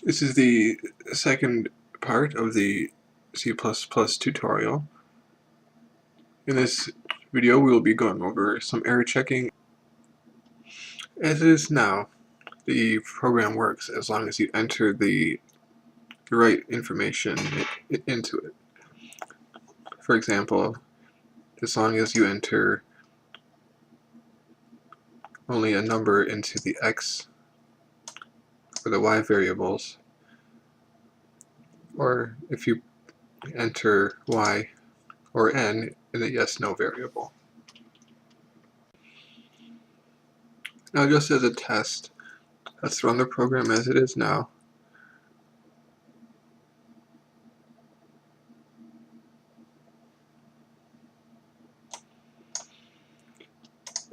This is the second part of the C++ tutorial. In this video we will be going over some error checking. As it is now, the program works as long as you enter the right information into it. For example, as long as you enter only a number into the x or the y variables, or if you enter y or n in the yes/no variable. Now, just as a test, let's run the program as it is now.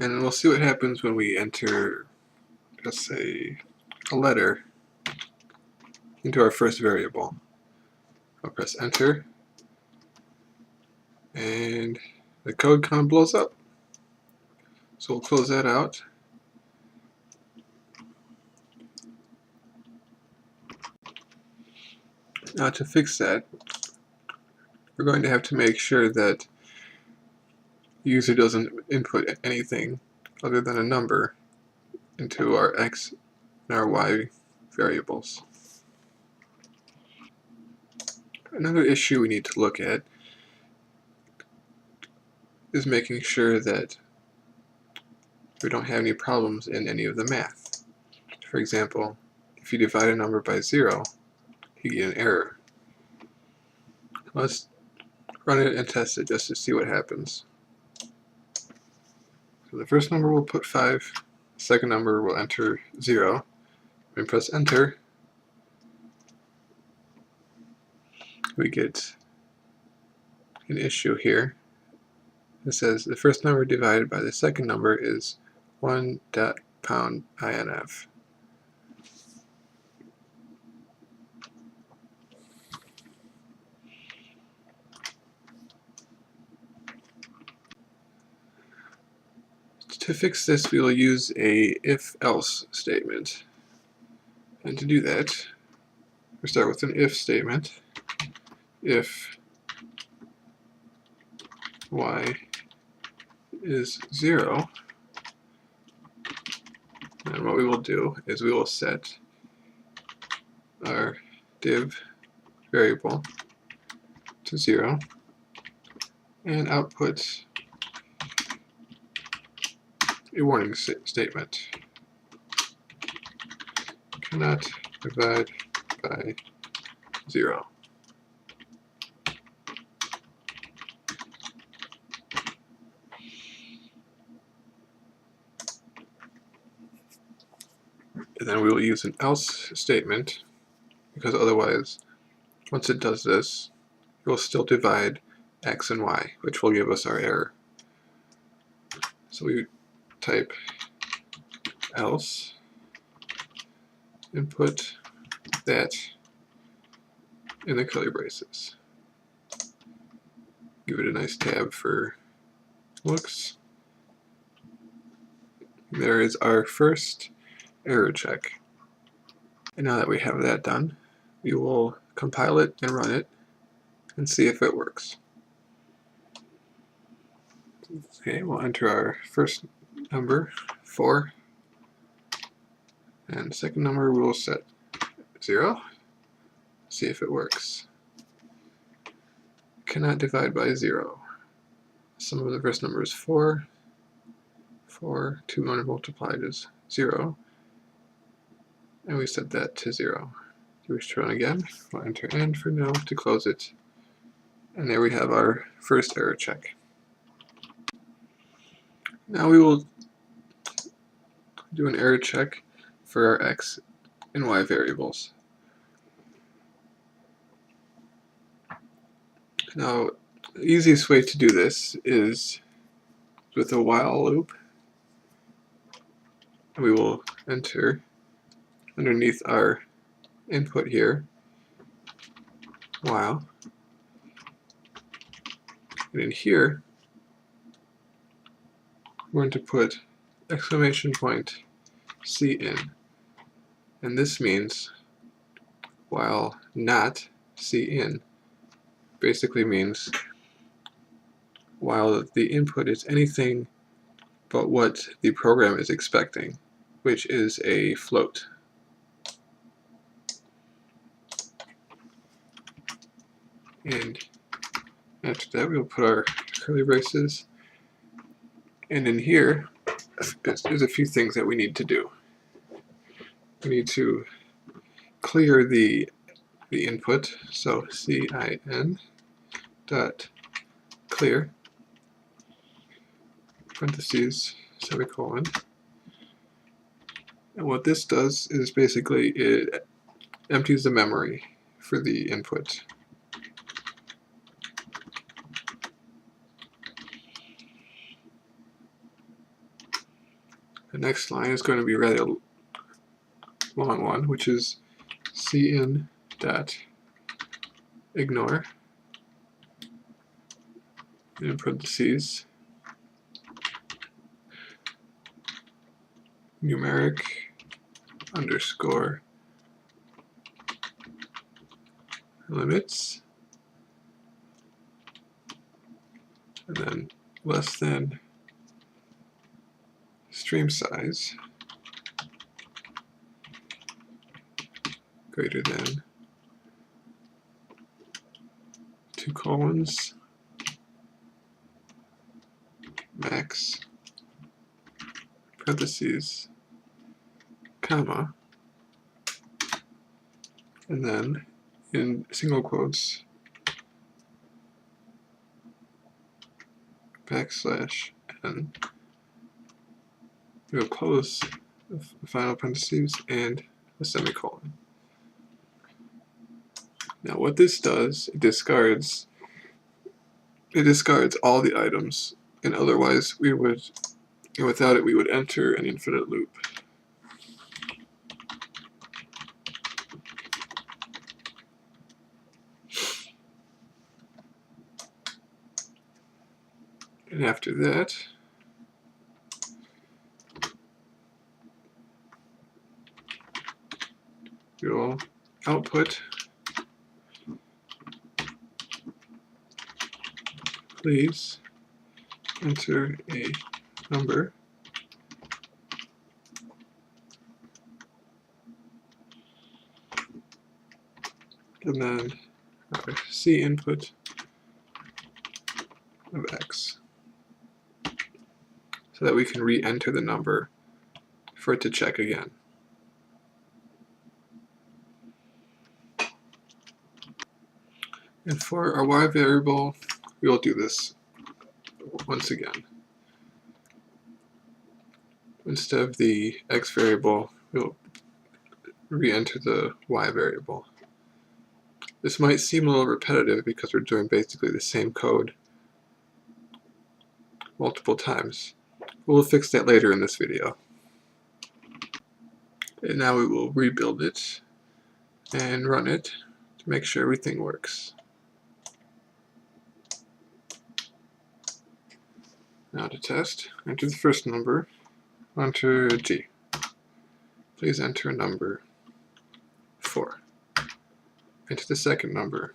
And we'll see what happens when we enter, let's say, a letter into our first variable. I'll press enter, and the code kind of blows up. So we'll close that out. Now, to fix that, we're going to have to make sure that the user doesn't input anything other than a number into our x and our y variables. Another issue we need to look at is making sure that we don't have any problems in any of the math. For example, if you divide a number by 0, you get an error. Let's run it and test it just to see what happens. So the first number will put 5, the second number will enter 0, and press enter. We get an issue here. It says the first number divided by the second number is 1.pound_inf. To fix this, we will use a if-else statement. And to do that, we start with an if statement. If y is 0, and what we will do is we will set our div variable to 0 and output a warning statement. Cannot divide by 0. And then we will use an else statement, because otherwise, once it does this, it will still divide x and y, which will give us our error. So we type else and put that in the curly braces. Give it a nice tab for looks. There is our first error check. And now that we have that done, we will compile it and run it and see if it works. Okay, we'll enter our first number, 4, and second number we'll set 0. See if it works. Cannot divide by 0. Sum of the first number is 4. 4, 2 multiplied is 0. And we set that to 0. Do we wish to run again? We'll enter N for no to close it. And there we have our first error check. Now we will do an error check for our x and y variables. Now, the easiest way to do this is with a while loop. We will enter underneath our input here, while, and in here we're going to put exclamation point cin, and this means while not cin basically means while the input is anything but what the program is expecting, which is a float. And after that, we'll put our curly braces. And in here, there's a few things that we need to do. We need to clear the input, so cin dot clear parentheses semicolon. And what this does is basically it empties the memory for the input. The next line is going to be a rather long one, which is cin dot ignore in parentheses numeric underscore limits, and then less than stream size greater than 2 colons max parentheses comma, and then in single quotes backslash n. We'll close the final parentheses and a semicolon. Now what this does, it discards all the items, and otherwise we would, without it, we would enter an infinite loop. And after that, we will output please enter a number and then our C input of X, so that we can re-enter the number for it to check again. And for our Y variable, we will do this once again. Instead of the X variable, we'll re-enter the Y variable. This might seem a little repetitive because we're doing basically the same code multiple times. We'll fix that later in this video. And now we will rebuild it and run it to make sure everything works. Now to test, enter the first number, enter G. Please enter number 4. Enter the second number,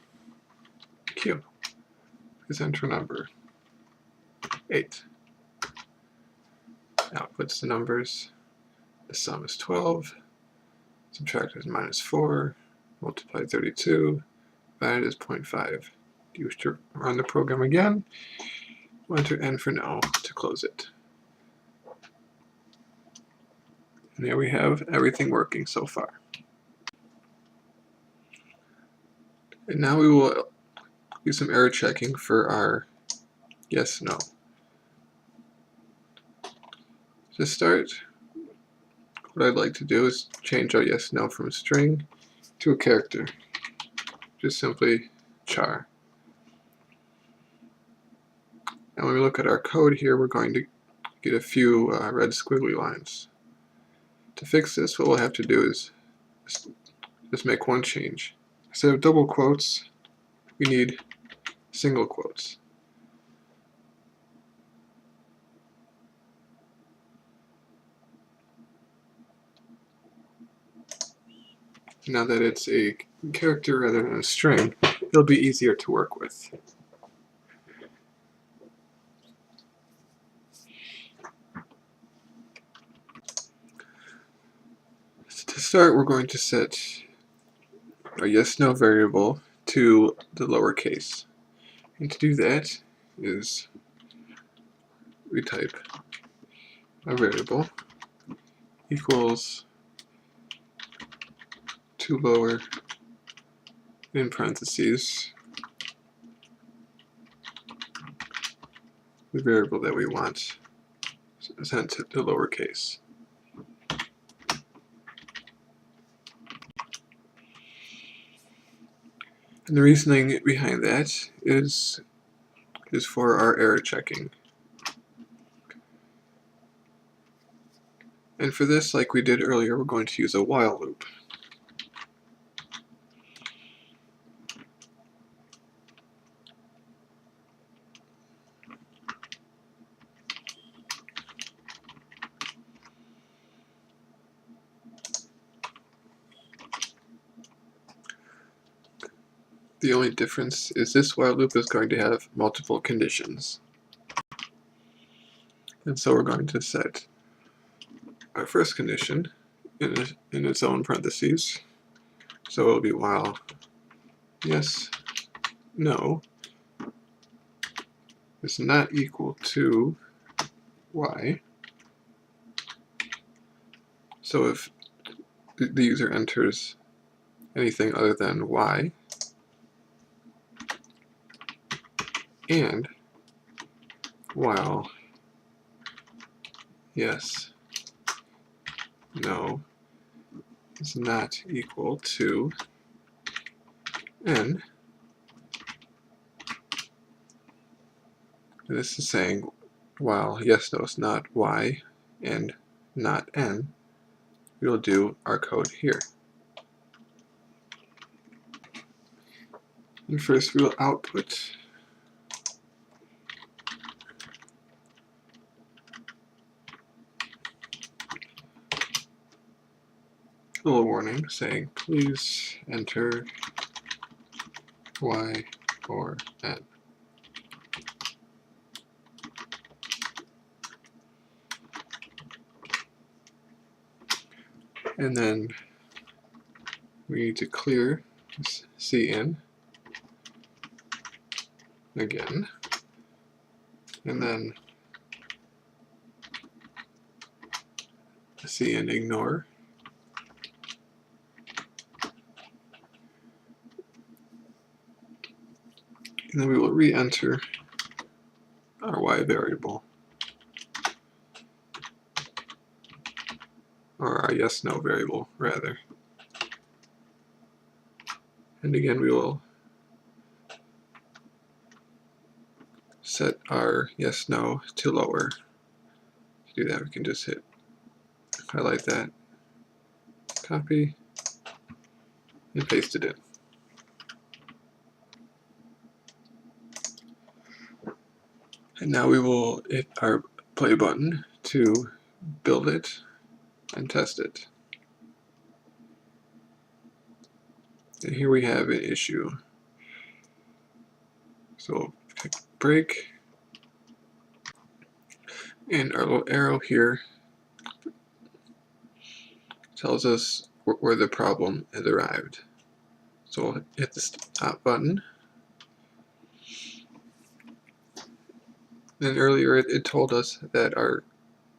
Q. Please enter number 8. Outputs the numbers. The sum is 12, subtract is -4, multiply 32, divided is 0.5. You wish to run the program again, we'll enter N for now to close it. And there we have everything working so far. And now we will do some error checking for our yes, no. To start, what I'd like to do is change our yes, no from a string to a character. Just simply char. And when we look at our code here, we're going to get a few red squiggly lines. To fix this, what we'll have to do is just make one change. Instead of double quotes, we need single quotes. Now that it's a character rather than a string, it'll be easier to work with. To start, we're going to set our yes/no variable to the lowercase. And to do that is we type a variable equals to lower in parentheses the variable that we want sent to the lowercase. And the reasoning behind that is for our error checking. And for this, like we did earlier, we're going to use a while loop. The only difference is this while loop is going to have multiple conditions. And so we're going to set our first condition in its own parentheses. So it'll be while yes, no is not equal to y. So if the user enters anything other than y, and while yes, no is not equal to n, and this is saying while yes, no is not y and not n, we'll do our code here. And first we will output a little warning saying please enter y or n. And then we need to clear this cin again, and then cin ignore, and then we will re-enter our y variable, or our yes/no variable rather. And again we will set our yes/no to lower. To do that we can just highlight that, copy, and paste it in. And now we will hit our play button to build it and test it. And here we have an issue. So we'll click break, and our little arrow here tells us where the problem has arrived. So we'll hit the stop button. And earlier it told us that our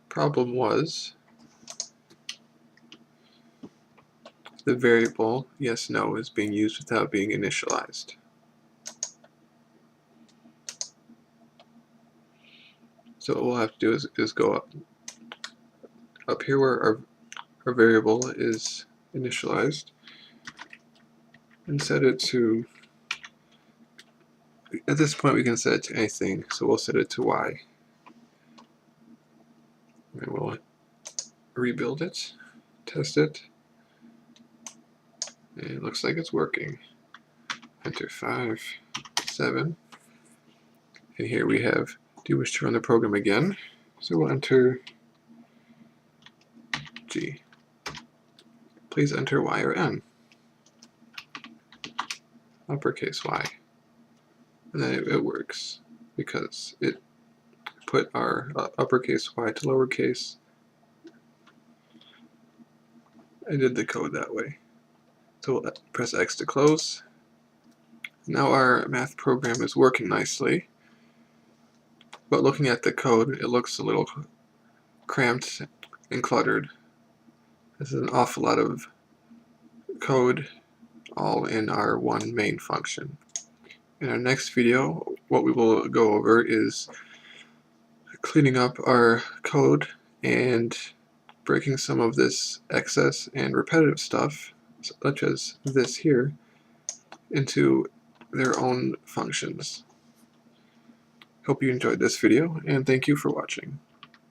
problem was the variable yes/no is being used without being initialized. So what we'll have to do is go up here where our variable is initialized and set it to, at this point we can set it to anything, so we'll set it to y. And we'll rebuild it, test it, and it looks like it's working. Enter 5, 7, and here we have, do you wish to run the program again? So we'll enter G. Please enter y or n. uppercase Y. And then it works because it put our uppercase Y to lowercase. I did the code that way. So we'll press X to close. Now our math program is working nicely, but looking at the code, it looks a little cramped and cluttered. This is an awful lot of code all in our one main function. In our next video, what we will go over is cleaning up our code and breaking some of this excess and repetitive stuff, such as this here, into their own functions. Hope you enjoyed this video, and thank you for watching.